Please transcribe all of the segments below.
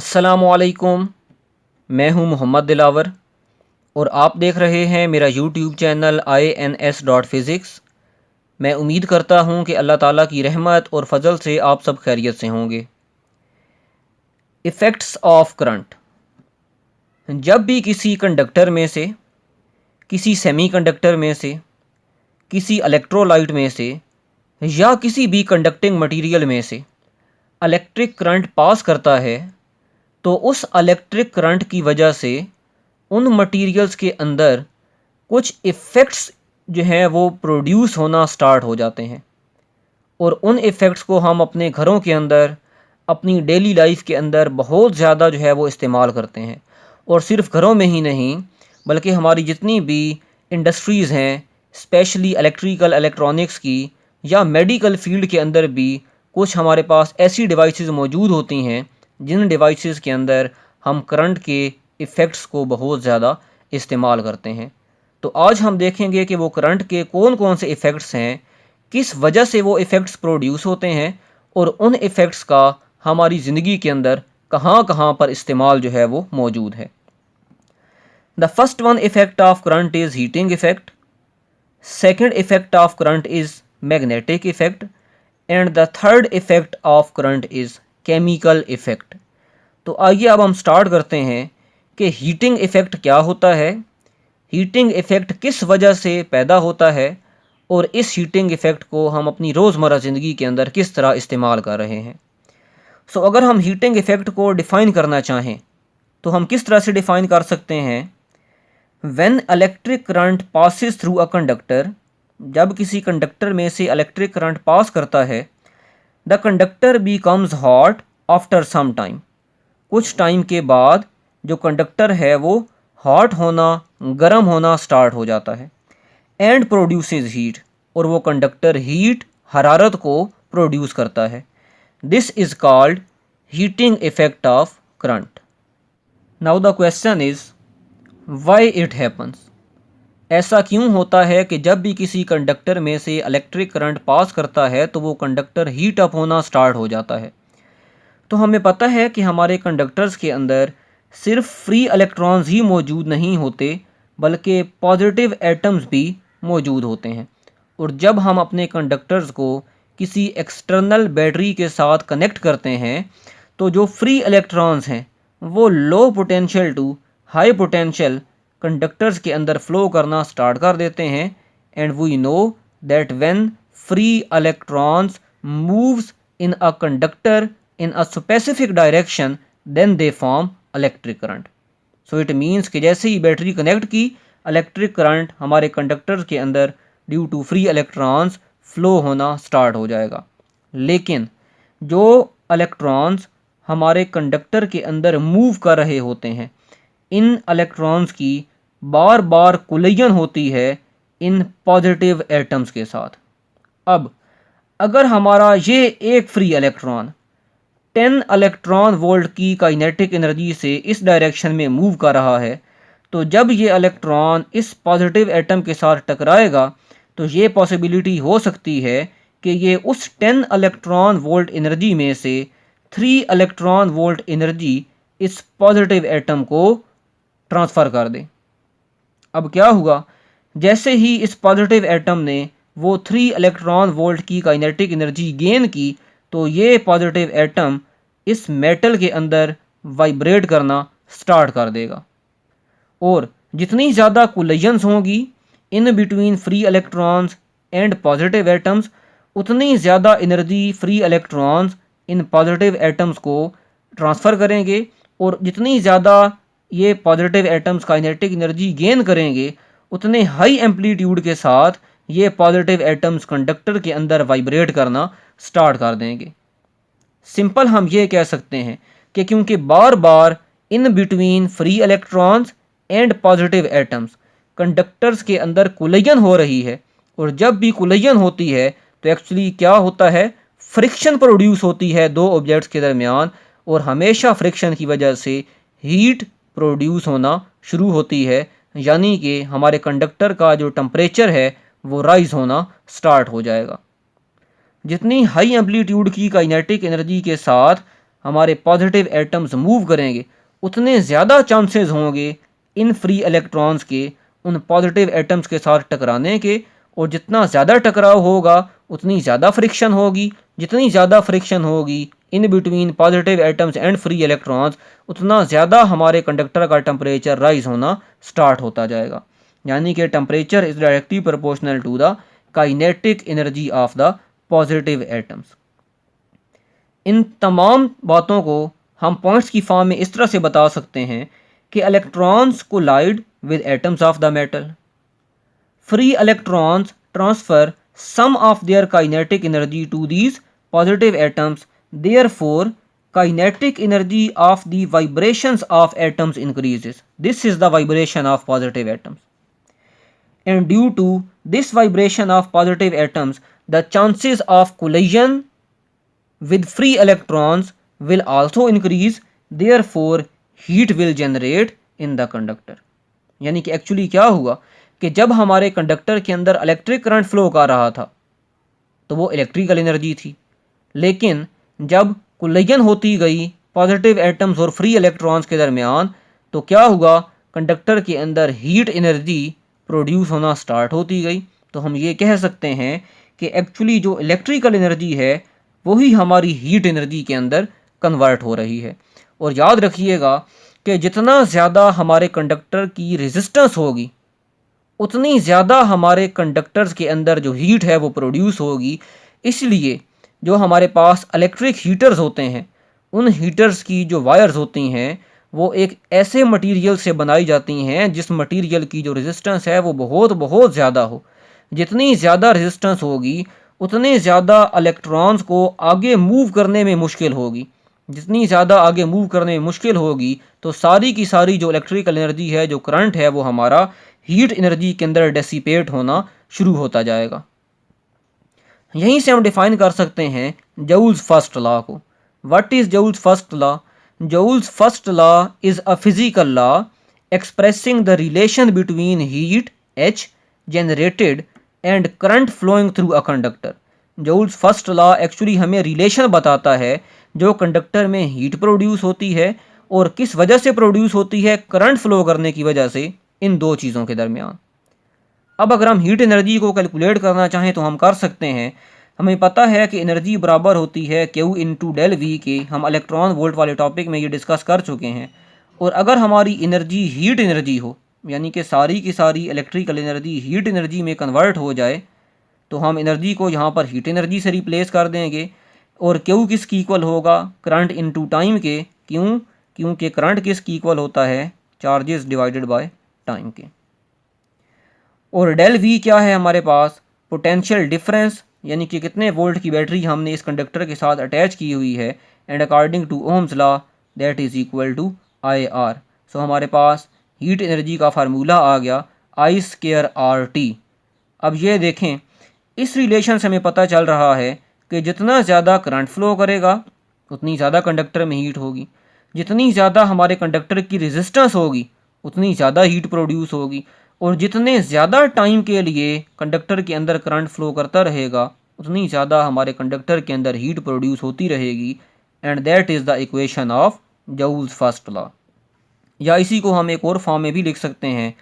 अस्सलामुअलैकुम। मैं हूं मोहम्मद दिलावर और आप देख रहे हैं मेरा यूट्यूब चैनल INS.Physics। मैं उम्मीद करता हूं कि अल्लाह ताला की रहमत और फजल से आप सब खैरियत से होंगे। Effects of current. जब भी किसी कंडक्टर में से, किसी सेमीकंडक्टर में से, किसी इलेक्ट्रोलाइट में से या किसी भी कंडक्टिंग मटेरियल में से इलेक्ट्रिक करंट पास करता है तो उस इलेक्ट्रिक करंट की वजह से उन मटेरियल्स के अंदर कुछ इफ़ेक्ट्स जो हैं वो प्रोड्यूस होना स्टार्ट हो जाते हैं और उन इफ़ेक्ट्स को हम अपने घरों के अंदर, अपनी डेली लाइफ के अंदर बहुत ज़्यादा जो है वो इस्तेमाल करते हैं। और सिर्फ घरों में ही नहीं बल्कि हमारी जितनी भी इंडस्ट्रीज़ हैं, स्पेशली इलेक्ट्रिकल इलेक्ट्रॉनिक्स की या मेडिकल फील्ड के अंदर भी कुछ हमारे पास ऐसी डिवाइसेस मौजूद होती हैं जिन डिवाइसेस के अंदर हम करंट के इफ़ेक्ट्स को बहुत ज़्यादा इस्तेमाल करते हैं। तो आज हम देखेंगे कि वो करंट के कौन कौन से इफ़ेक्ट्स हैं, किस वजह से वो इफ़ेक्ट्स प्रोड्यूस होते हैं और उन इफ़ेक्ट्स का हमारी ज़िंदगी के अंदर कहाँ कहाँ पर इस्तेमाल जो है वो मौजूद है। The first one effect of current is heating effect. Second effect of current is magnetic effect and the third effect of current is chemical effect. तो आइए अब हम स्टार्ट करते हैं कि हीटिंग इफ़ेक्ट क्या होता है, हीटिंग इफ़ेक्ट किस वजह से पैदा होता है और इस हीटिंग इफ़ेक्ट को हम अपनी रोज़मर्रा ज़िंदगी के अंदर किस तरह इस्तेमाल कर रहे हैं। सो अगर हम हीटिंग इफ़ेक्ट को डिफ़ाइन करना चाहें तो हम किस तरह से डिफ़ाइन कर सकते हैं। When electric current passes through a conductor, जब किसी कंडक्टर में से इलेक्ट्रिक करंट पास करता है, the conductor becomes hot after some time, कुछ टाइम के बाद जो कंडक्टर है वो हॉट होना, गर्म होना स्टार्ट हो जाता है। एंड प्रोड्यूसेस हीट, और वो कंडक्टर हीट, हरारत को प्रोड्यूस करता है। This is called heating effect of current. Now the question is why it happens. ऐसा क्यों होता है कि जब भी किसी कंडक्टर में से इलेक्ट्रिक करंट पास करता है तो वो कंडक्टर हीट अप होना स्टार्ट हो जाता है। तो हमें पता है कि हमारे कंडक्टर्स के अंदर सिर्फ फ्री इलेक्ट्रॉन्स ही मौजूद नहीं होते बल्कि पॉजिटिव एटम्स भी मौजूद होते हैं। और जब हम अपने कंडक्टर्स को किसी एक्सटर्नल बैटरी के साथ कनेक्ट करते हैं तो जो फ्री इलेक्ट्रॉन्स हैं वो low potential to high potential conductors के अंदर फ्लो करना स्टार्ट कर देते हैं। And we know that when free electrons moves in a conductor in a specific direction then they form electric current. So it means कि जैसे ही battery connect की, इलेक्ट्रिक करंट हमारे कंडक्टर के अंदर due to free electrons flow होना start हो जाएगा। लेकिन जो इलेक्ट्रॉन्स हमारे कंडक्टर के अंदर मूव कर रहे होते हैं, इन इलेक्ट्रॉन्स की बार बार कोलिजन होती है इन पॉजिटिव एटम्स के साथ। अब अगर हमारा ये एक फ्री इलेक्ट्रॉन 10 इलेक्ट्रॉन वोल्ट की काइनेटिक एनर्जी से इस डायरेक्शन में मूव कर रहा है तो जब ये इलेक्ट्रॉन इस पॉजिटिव एटम के साथ टकराएगा तो ये पॉसिबिलिटी हो सकती है कि ये उस 10 इलेक्ट्रॉन वोल्ट एनर्जी में से 3 इलेक्ट्रॉन वोल्ट एनर्जी इस पॉजिटिव एटम को ट्रांसफ़र कर दे। अब क्या हुआ, जैसे ही इस पॉजिटिव एटम ने वो 3 इलेक्ट्रॉन वोल्ट की काइनेटिक एनर्जी गेन की तो ये पॉजिटिव एटम इस मेटल के अंदर वाइब्रेट करना स्टार्ट कर देगा। और जितनी ज़्यादा कोलिजन्स होंगी इन between free electrons and positive atoms, उतनी ज़्यादा energy free electrons in positive atoms को ट्रांसफ़र करेंगे और जितनी ज़्यादा ये positive atoms kinetic energy gain करेंगे उतने हाई एम्पलीट्यूड के साथ ये पॉजिटिव एटम्स कंडक्टर के अंदर वाइब्रेट करना स्टार्ट कर देंगे। सिंपल हम ये कह सकते हैं कि क्योंकि बार बार in between free electrons and positive atoms conductors के अंदर कोलिजन हो रही है और जब भी कोलिजन होती है तो एक्चुअली क्या होता है, फ्रिक्शन प्रोड्यूस होती है दो ऑब्जेक्ट्स के दरमियान और हमेशा फ्रिक्शन की वजह से हीट प्रोड्यूस होना शुरू होती है, यानी कि हमारे कंडक्टर का जो टेम्परेचर है वो राइज होना स्टार्ट हो जाएगा। जितनी हाई एम्पलीट्यूड की काइनेटिक एनर्जी के साथ हमारे पॉजिटिव एटम्स मूव करेंगे उतने ज़्यादा चांसेस होंगे इन फ्री इलेक्ट्रॉन्स के उन पॉजिटिव एटम्स के साथ टकराने के, और जितना ज़्यादा टकराव होगा उतनी ज़्यादा फ्रिक्शन होगी, जितनी ज़्यादा फ्रिक्शन होगी in between positive atoms and free electrons, उतना ज़्यादा हमारे कंडक्टर का टेम्परेचर राइज होना स्टार्ट होता जाएगा। यानी कि temperature is directly proportional to the kinetic energy of the positive atoms. इन तमाम बातों को हम पॉइंट्स की फॉर्म में इस तरह से बता सकते हैं कि electrons collide with atoms of the metal, free electrons transfer some of their kinetic energy to these positive atoms, therefore kinetic energy of the vibrations of atoms increases. This is the vibration of positive atoms, and due to this vibration of positive atoms the chances of collision with free electrons will also increase, therefore heat will generate in the conductor. यानी कि actually क्या हुआ कि जब हमारे conductor के अंदर electric current flow कर रहा था तो वो इलेक्ट्रिकल एनर्जी थी, लेकिन जब कोलिजन होती गई पॉजिटिव एटम्स और फ्री इलेक्ट्रॉन्स के दरमियान तो क्या हुआ, कंडक्टर के अंदर हीट एनर्जी प्रोड्यूस होना स्टार्ट होती गई। तो हम ये कह सकते हैं कि एक्चुअली जो इलेक्ट्रिकल एनर्जी है वही हमारी हीट एनर्जी के अंदर कन्वर्ट हो रही है। और याद रखिएगा कि जितना ज़्यादा हमारे कंडक्टर की रेजिस्टेंस होगी उतनी ज़्यादा हमारे कंडक्टर्स के अंदर जो हीट है वो प्रोड्यूस होगी। इसलिए जो हमारे पास इलेक्ट्रिक हीटर्स होते हैं उन हीटर्स की जो वायर्स होती हैं वो एक ऐसे मटेरियल से बनाई जाती हैं जिस मटेरियल की जो रेजिस्टेंस है वो बहुत बहुत ज़्यादा हो। जितनी ज़्यादा रेजिस्टेंस होगी उतने ज़्यादा इलेक्ट्रॉन्स को आगे मूव करने में मुश्किल होगी। जितनी ज़्यादा आगे मूव करने में मुश्किल होगी तो सारी की सारी जो इलेक्ट्रिकल एनर्जी है, जो करंट है, वो हमारा हीट एनर्जी के अंदर डेसिपेट होना शुरू होता जाएगा। यहीं से हम डिफाइन कर सकते हैं जूल्स फर्स्ट लॉ को। What is Joule's first law? Joule's first law is a physical law expressing the relation between heat H generated and current flowing through a conductor. Joule's first law actually हमें relation बताता है जो conductor में heat produce होती है और किस वजह से प्रोड्यूस होती है, करंट फ्लो करने की वजह से, इन दो चीज़ों के दरमियान। अब अगर हम हीट एनर्जी को कैलकुलेट करना चाहें तो हम कर सकते हैं। हमें पता है कि एनर्जी बराबर होती है Q इंटू डेल वी के। हम इलेक्ट्रॉन वोल्ट वाले टॉपिक में ये डिस्कस कर चुके हैं। और अगर हमारी एनर्जी हीट एनर्जी हो, यानी कि सारी की सारी इलेक्ट्रिकल एनर्जी हीट एनर्जी में कन्वर्ट हो जाए, तो हम एनर्जी को यहाँ पर हीट एनर्जी से रिप्लेस कर देंगे। और Q किसकी इक्वल होगा? करंट इनटू टाइम के। क्यों? क्योंकि करंट किसकी इक्वल होता है? चार्जेस डिवाइडेड बाय टाइम के। और डेल वी क्या है हमारे पास? पोटेंशियल डिफरेंस, यानी कि कितने वोल्ट की बैटरी हमने इस कंडक्टर के साथ अटैच की हुई है। And according to Ohm's law that is equal to IR। So हमारे पास हीट एनर्जी का फार्मूला आ गया I²RT। अब ये देखें, इस रिलेशन से हमें पता चल रहा है कि जितना ज़्यादा करंट फ्लो करेगा उतनी ज़्यादा कंडक्टर में हीट होगी। जितनी ज़्यादा हमारे कंडक्टर की रेजिस्टेंस होगी उतनी ज़्यादा हीट प्रोड्यूस होगी। और जितने ज़्यादा टाइम के लिए कंडक्टर के अंदर करंट फ्लो करता रहेगा उतनी ज़्यादा हमारे कंडक्टर के अंदर हीट प्रोड्यूस होती रहेगी। And that is the equation of Joule's first law. या इसी को हम एक और फॉर्म में भी लिख सकते हैं।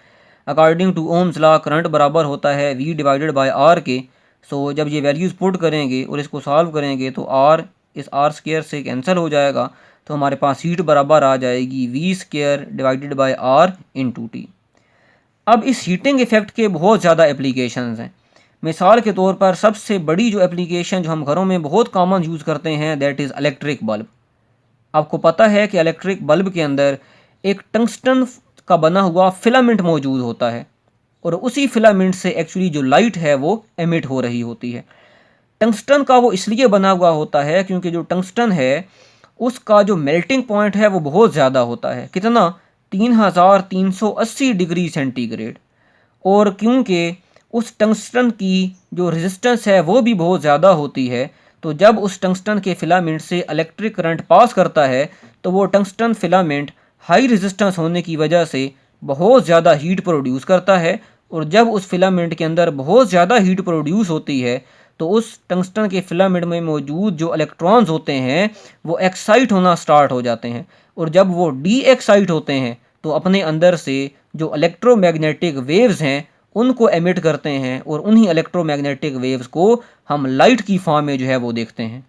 According to Ohm's law current बराबर होता है V डिवाइडेड बाय R के। सो जब ये वैल्यूज़ पुट करेंगे और इसको सॉल्व करेंगे तो R इस R² से कैंसिल हो जाएगा। तो हमारे पास हीट बराबर आ जाएगी V² divided by R into T। अब इस हीटिंग इफ़ेक्ट के बहुत ज़्यादा एप्लीकेशंस हैं। मिसाल के तौर पर सबसे बड़ी जो एप्लीकेशन जो हम घरों में बहुत कॉमन यूज़ करते हैं दैट इज़ इलेक्ट्रिक बल्ब। आपको पता है कि इलेक्ट्रिक बल्ब के अंदर एक टंगस्टन का बना हुआ फिलामेंट मौजूद होता है और उसी फिलामेंट से एक्चुअली जो लाइट है वो एमिट हो रही होती है। टंगस्टन का वो इसलिए बना हुआ होता है क्योंकि जो टंगस्टन है उसका जो मेल्टिंग पॉइंट है वो बहुत ज़्यादा होता है। कितना? 3380 डिग्री सेंटीग्रेड। और क्योंकि उस टंगस्टन की जो रेजिस्टेंस है वो भी बहुत ज़्यादा होती है, तो जब उस टंगस्टन के फिलामेंट से इलेक्ट्रिक करंट पास करता है तो वो टंगस्टन फिलामेंट हाई रेजिस्टेंस होने की वजह से बहुत ज़्यादा हीट प्रोड्यूस करता है। और जब उस फिलामेंट के अंदर बहुत ज़्यादा हीट प्रोड्यूस होती है तो उस टंगस्टन के फिलामेंट में मौजूद जो इलेक्ट्रॉन्स होते हैं वो एक्साइट होना स्टार्ट हो जाते हैं, और जब वो डी एक्साइट होते हैं तो अपने अंदर से जो इलेक्ट्रोमैग्नेटिक वेव्स हैं उनको एमिट करते हैं, और उन्हीं इलेक्ट्रोमैग्नेटिक वेव्स को हम लाइट की फॉर्म में जो है वो देखते हैं।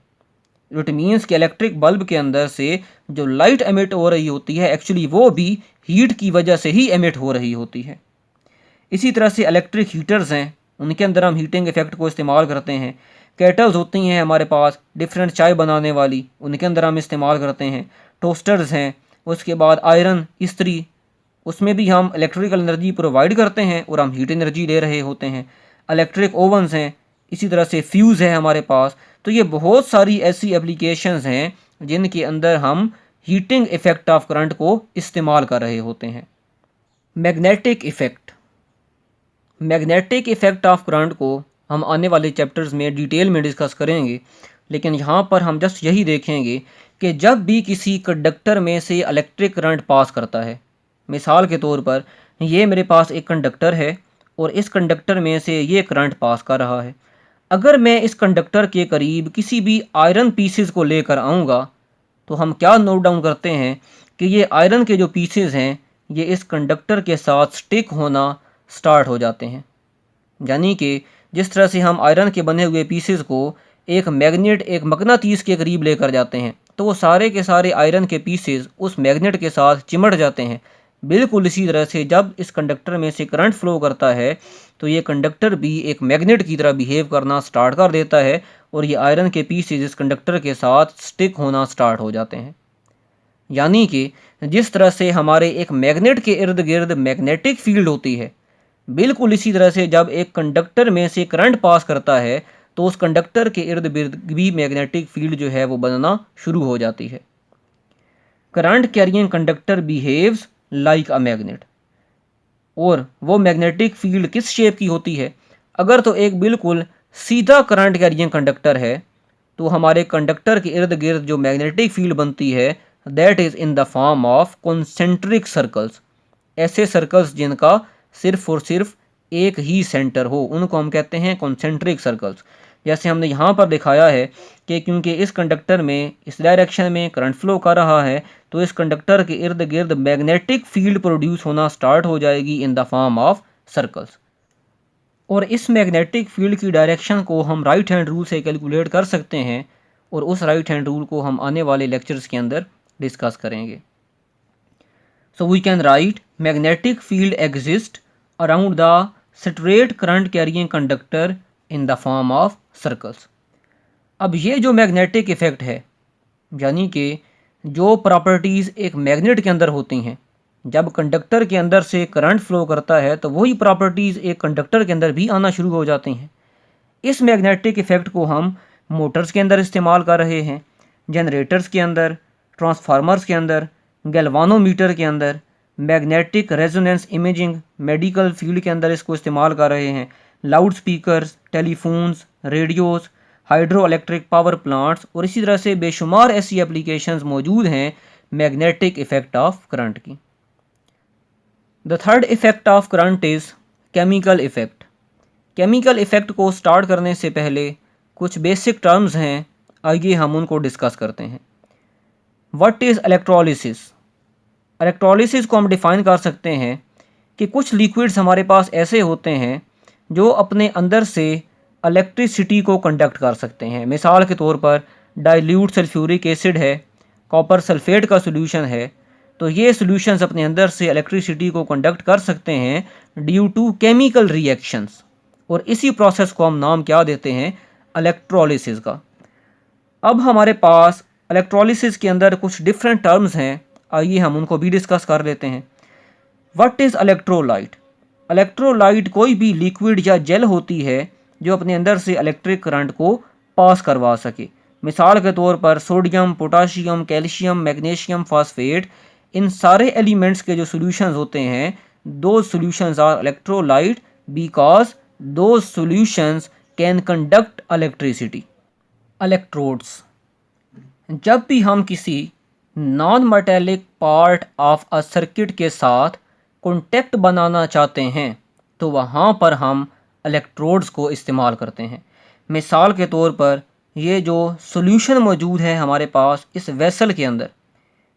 इट मीन्स कि इलेक्ट्रिक बल्ब के अंदर से जो लाइट एमिट हो रही होती है एक्चुअली वो भी हीट की वजह से ही एमिट हो रही होती है। इसी तरह से इलेक्ट्रिक हीटर्स हैं, उनके अंदर हम हीटिंग इफेक्ट को इस्तेमाल करते हैं। केटल्स होती हैं हमारे पास डिफरेंट चाय बनाने वाली, उनके अंदर हम इस्तेमाल करते हैं। टोस्टर्स हैं, उसके बाद आयरन इस्त्री, उसमें भी हम इलेक्ट्रिकल एनर्जी प्रोवाइड करते हैं और हम हीट एनर्जी ले रहे होते हैं। इलेक्ट्रिक ओवंस हैं, इसी तरह से फ्यूज़ है हमारे पास। तो ये बहुत सारी ऐसी एप्लीकेशंस हैं जिनके अंदर हम हीटिंग इफ़ेक्ट ऑफ करंट को इस्तेमाल कर रहे होते हैं। Magnetic effect, magnetic effect of current को हम आने वाले चैप्टर्स में डिटेल में डिस्कस करेंगे, लेकिन यहाँ पर हम जस्ट यही देखेंगे कि जब भी किसी कंडक्टर में से इलेक्ट्रिक करंट पास करता है, मिसाल के तौर पर ये मेरे पास एक कंडक्टर है और इस कंडक्टर में से ये करंट पास कर रहा है। अगर मैं इस कंडक्टर के करीब किसी भी आयरन पीसेस को लेकर आऊँगा तो हम क्या नोट डाउन करते हैं कि ये आयरन के जो पीसेस हैं ये इस कंडक्टर के साथ स्टिक होना स्टार्ट हो जाते हैं। यानी कि जिस तरह से हम आयरन के बने हुए पीसेस को एक मैग्नेट, एक मकनातीस के करीब लेकर जाते हैं तो वो सारे के सारे आयरन के पीसेस उस मैग्नेट के साथ चिमट जाते हैं। बिल्कुल इसी तरह से जब इस कंडक्टर में से करंट फ्लो करता है तो ये कंडक्टर भी एक मैग्नेट की तरह बिहेव करना स्टार्ट कर देता है और ये आयरन के पीसेस इस कंडक्टर के साथ स्टिक होना स्टार्ट हो जाते हैं। यानी कि जिस तरह से हमारे एक मैग्नेट के इर्द गिर्द मैग्नेटिक फील्ड होती है, बिल्कुल इसी तरह से जब एक कंडक्टर में से करंट पास करता है तो उस कंडक्टर के इर्द गिर्द भी मैग्नेटिक फील्ड जो है वो बनना शुरू हो जाती है। Current carrying conductor behaves like a magnet, और वो मैग्नेटिक फील्ड किस शेप की होती है? अगर तो एक बिल्कुल सीधा करंट कैरिंग कंडक्टर है तो हमारे कंडक्टर के इर्द गिर्द जो मैग्नेटिक फील्ड बनती है that is in the form of concentric circles. ऐसे सर्कल्स जिनका सिर्फ और सिर्फ एक ही सेंटर हो उनको हम कहते हैं कॉन्सेंट्रिक सर्कल्स। जैसे हमने यहाँ पर दिखाया है कि क्योंकि इस कंडक्टर में इस डायरेक्शन में करंट फ्लो कर रहा है तो इस कंडक्टर के इर्द गिर्द मैग्नेटिक फील्ड प्रोड्यूस होना स्टार्ट हो जाएगी इन द फॉर्म ऑफ सर्कल्स। और इस मैग्नेटिक फील्ड की डायरेक्शन को हम राइट हैंड रूल से कैलकुलेट कर सकते हैं, और उस राइट हैंड रूल को हम आने वाले लेक्चर्स के अंदर डिस्कस करेंगे। So we can write magnetic field exist around the straight current carrying conductor in the form of circles. अब ये जो मैग्नेटिक इफ़ेक्ट है, यानी कि जो प्रॉपर्टीज़ एक मैग्नेट के अंदर होती हैं, जब कंडक्टर के अंदर से करंट फ्लो करता है तो वही प्रॉपर्टीज़ एक कंडक्टर के अंदर भी आना शुरू हो जाती हैं। इस मैग्नेटिक इफ़ेक्ट को हम मोटर्स के अंदर इस्तेमाल कर रहे हैं, जनरेटर्स के अंदर, ट्रांसफार्मर्स के अंदर, गैल्वानोमीटर के अंदर, magnetic resonance imaging medical field के अंदर इसको इस्तेमाल कर रहे हैं, loud speakers, telephones, radios, hydro electric power plants, और इसी तरह से बेशुमार ऐसी एप्लीकेशंस मौजूद हैं मैग्नेटिक इफ़ेक्ट ऑफ करंट की। The third effect of current is chemical effect. Chemical effect को स्टार्ट करने से पहले कुछ बेसिक टर्म्स हैं, आइए हम उनको डिस्कस करते हैं। What is electrolysis? इलेक्ट्रोलिसिस को हम डिफ़ाइन कर सकते हैं कि कुछ लिक्विड्स हमारे पास ऐसे होते हैं जो अपने अंदर से इलेक्ट्रिसिटी को कंडक्ट कर सकते हैं। मिसाल के तौर पर डाइल्यूट सल्फ्यूरिक एसिड है, कॉपर सल्फेट का सोल्यूशन है, तो ये सोल्यूशंस अपने अंदर से इलेक्ट्रिसिटी को कंडक्ट कर सकते हैं ड्यू टू केमिकल रिएक्शंस, और इसी प्रोसेस को हम नाम क्या देते हैं? इलेक्ट्रोलिसिस का। अब हमारे पास इलेक्ट्रोलिसिस के अंदर कुछ डिफरेंट टर्म्स हैं, आइए हम उनको भी डिस्कस कर लेते हैं। What is electrolyte? इलेक्ट्रोलाइट कोई भी लिक्विड या जेल होती है जो अपने अंदर से इलेक्ट्रिक करंट को पास करवा सके। मिसाल के तौर पर sodium, potassium, calcium, magnesium phosphate, इन सारे एलिमेंट्स के जो सॉल्यूशंस होते हैं दो सॉल्यूशंस आर इलेक्ट्रोलाइट बिकॉज दो solutions can conduct electricity. Electrodes, जब भी हम किसी non metallic part of a circuit के साथ कॉन्टैक्ट बनाना चाहते हैं तो वहाँ पर हम इलेक्ट्रोड्स को इस्तेमाल करते हैं। मिसाल के तौर पर ये जो सॉल्यूशन मौजूद है हमारे पास इस वेसल के अंदर,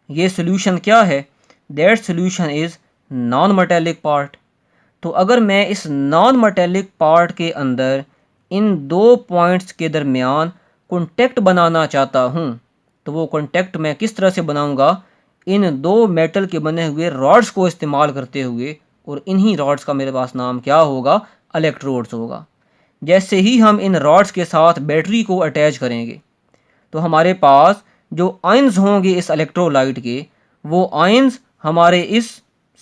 ये सॉल्यूशन क्या है? That solution is non metallic part. तो अगर मैं इस नॉन मेटेलिक पार्ट के अंदर इन दो पॉइंट्स के दरमियान कॉन्टेक्ट बनाना चाहता हूँ, तो वो कॉन्टेक्ट मैं किस तरह से बनाऊँगा? इन दो मेटल के बने हुए रॉड्स को इस्तेमाल करते हुए, और इन्हीं रॉड्स का मेरे पास नाम क्या होगा? इलेक्ट्रोड्स होगा। जैसे ही हम इन रॉड्स के साथ बैटरी को अटैच करेंगे तो हमारे पास जो आयंस होंगे इस इलेक्ट्रोलाइट के, वो आयंस हमारे इस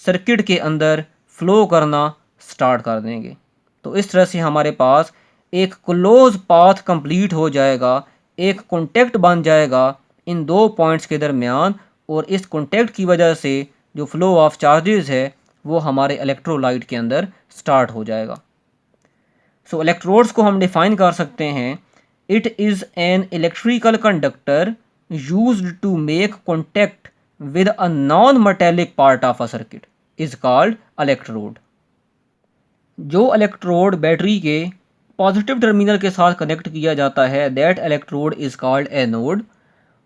सर्किट के अंदर फ्लो करना स्टार्ट कर देंगे। तो इस तरह से हमारे पास एक क्लोज पाथ कंप्लीट हो जाएगा, एक कॉन्टेक्ट बन जाएगा इन दो पॉइंट्स के दरमियान, और इस कॉन्टेक्ट की वजह से जो फ्लो ऑफ चार्जेस है वो हमारे इलेक्ट्रोलाइट के अंदर स्टार्ट हो जाएगा। सो इलेक्ट्रोड्स को हम डिफाइन कर सकते हैं, it is an electrical conductor used to make contact with a non metallic part of a circuit is called electrode. जो इलेक्ट्रोड बैटरी के पॉजिटिव टर्मिनल के साथ कनेक्ट किया जाता है that electrode is called anode,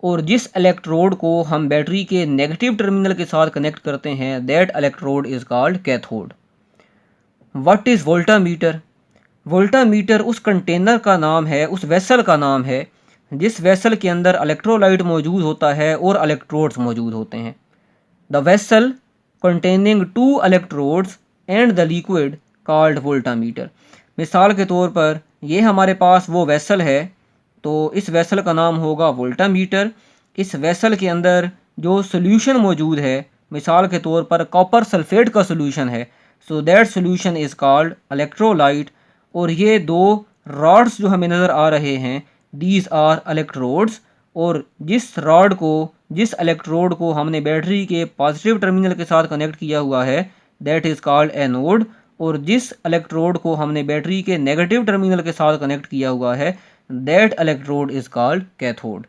और जिस इलेक्ट्रोड को हम बैटरी के नेगेटिव टर्मिनल के साथ कनेक्ट करते हैं that electrode is called cathode. What is voltameter? Voltameter उस कंटेनर का नाम है, उस वेसल का नाम है जिस वेसल के अंदर इलेक्ट्रोलाइट मौजूद होता है और इलेक्ट्रोड्स मौजूद होते हैं। The vessel containing two electrodes and the liquid called voltameter. मिसाल के तौर पर ये हमारे पास वो वेसल है, तो इस वेसल का नाम होगा वोल्टामीटर। इस वेसल के अंदर जो सोल्यूशन मौजूद है, मिसाल के तौर पर कॉपर सल्फेट का सोल्यूशन है, so that solution is called electrolyte. और ये दो रॉड्स जो हमें नज़र आ रहे हैं, दीज आर इलेक्ट्रोड्स, और जिस इलेक्ट्रोड को हमने बैटरी के पॉजिटिव टर्मिनल के साथ कनेक्ट किया हुआ है दैट इज़ कॉल्ड एनोड, और जिस इलेक्ट्रोड को हमने बैटरी के नेगेटिव टर्मिनल के साथ कनेक्ट किया हुआ है that electrode is called cathode.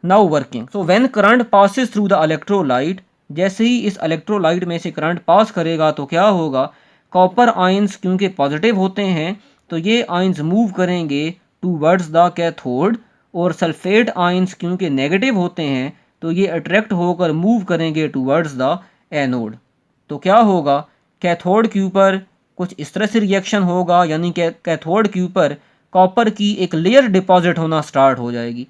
Now working, so when current passes through the electrolyte, जैसे ही इस इलेक्ट्रोलाइट में से करंट पास करेगा तो क्या होगा? कॉपर आयंस क्योंकि पॉजिटिव होते हैं तो ये आयंस मूव करेंगे टूवर्ड्स द कैथोड, और सल्फेट आयंस क्योंकि नेगेटिव होते हैं तो ये अट्रैक्ट होकर मूव करेंगे टूवर्ड्स द एनोड। तो क्या होगा? कैथोड के ऊपर कुछ इस तरह से रिएक्शन होगा, यानी कि कैथोड के ऊपर कॉपर की एक लेयर डिपॉजिट होना स्टार्ट हो जाएगी।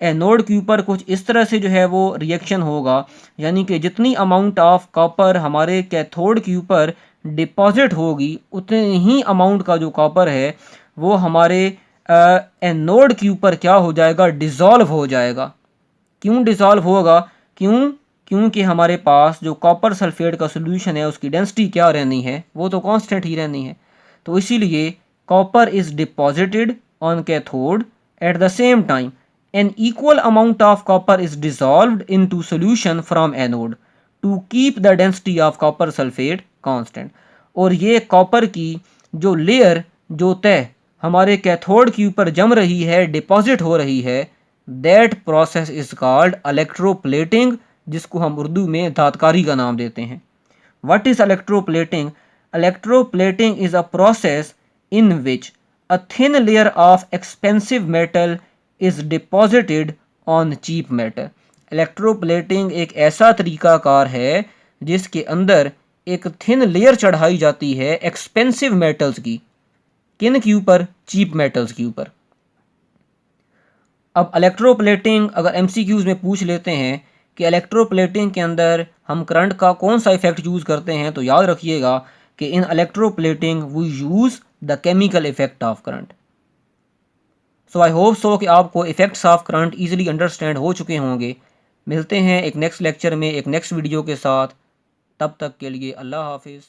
एनोड के ऊपर कुछ इस तरह से जो है वो रिएक्शन होगा, यानी कि जितनी अमाउंट ऑफ कॉपर हमारे कैथोड के ऊपर डिपॉजिट होगी उतने ही अमाउंट का जो कॉपर है वो हमारे एनोड के ऊपर क्या हो जाएगा? डिज़ोल्व हो जाएगा। क्यों डिज़ोल्व होगा? क्योंकि हमारे पास जो कॉपर सल्फेट का सोल्यूशन है उसकी डेंसिटी क्या रहनी है? वो तो कांस्टेंट ही रहनी है। तो इसीलिए copper is deposited on cathode, at the same time an equal amount of copper is dissolved into solution from anode to keep the density of copper sulfate constant। और ये कॉपर की जो लेयर, जो तय हमारे कैथोड के ऊपर जम रही है, डिपॉजिट हो रही है, that process is called electroplating, जिसको हम उर्दू में धातकारी का नाम देते हैं। What is electroplating? Electroplating is a process in which a thin layer of expensive metal is deposited on cheap metal. Electroplating एक ऐसा तरीकाकार है जिसके अंदर एक थिन लेयर चढ़ाई जाती है एक्सपेंसिव मेटल्स की। किन के ऊपर? चीप मेटल्स के ऊपर। अब इलेक्ट्रोप्लेटिंग अगर एमसीक्यूज़ में पूछ लेते हैं कि इलेक्ट्रोप्लेटिंग के अंदर हम करंट का कौन सा इफेक्ट यूज़ करते हैं, तो याद रखिएगा कि in electroplating we use the chemical effect of current. So I hope so कि आपको effects of current easily understand हो चुके होंगे। मिलते हैं एक नेक्स्ट लेक्चर में एक नेक्स्ट वीडियो के साथ। तब तक के लिए अल्लाह हाफिज़।